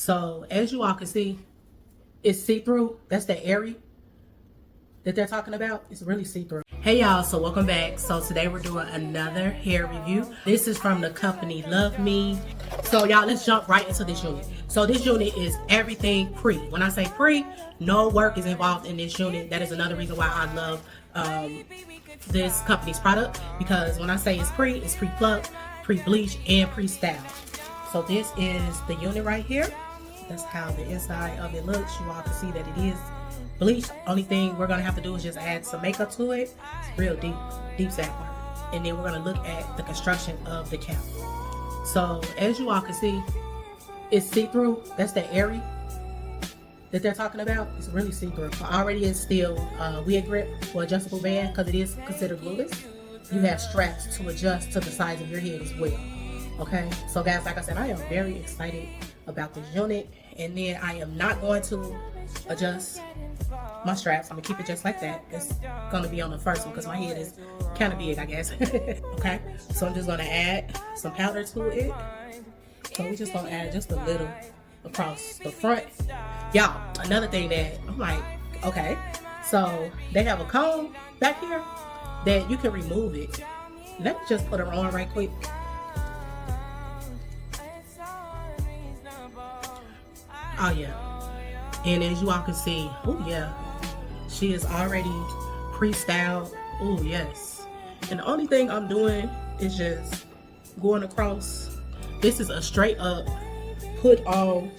So as you all can see, it's see-through. That's the Airy that they're talking about. It's really see-through. Hey y'all, so welcome back. So today we're doing another hair review. This is from the company Love Me. So y'all, let's jump right into this unit. So this unit is everything pre. When I say pre, no work is involved in this unit. That is another reason why I love this company's product, because when I say it's pre-pluck, pre-bleached, and pre-styled. So this is the unit right here. That's how the inside of it looks. You all can see that it is bleached. Only thing we're gonna have to do is just add some makeup to it. It's real deep sack work. And then we're gonna look at the construction of the cap. So as you all can see, it's see-through. That's the Airy that they're talking about. It's really see-through. Already it's still wig grip or adjustable band because it is considered glueless. You have straps to adjust to the size of your head as well. Okay, so guys, like I said, I am very excited about this unit, and then I am not going to adjust my straps. I'm gonna keep it just like that. It's gonna be on the first one because my head is kind of big, I guess. Okay, so I'm just gonna add some powder to it. So we're just gonna add just a little across the front. Y'all, another thing that I'm like, okay, so they have a comb back here that you can remove it. Let me just put her on right quick. Oh yeah, and as you all can see, oh yeah, she is already pre-styled. Oh yes, and the only thing I'm doing is just going across. This is a straight up put on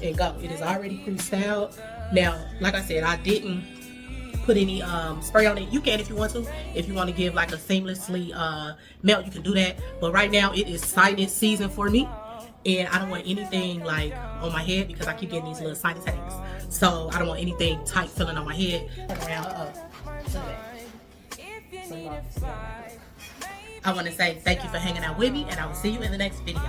and go. It is already pre-styled. Now, like I said, I didn't put any spray on it. You can if you want to. If you want to give like a seamlessly melt, you can do that. But right now it is sinus season for me, and I don't want anything like on my head because I keep getting these little sinus headaches. So I don't want anything tight feeling on my head. I want to say thank you for hanging out with me, and I will see you in the next video.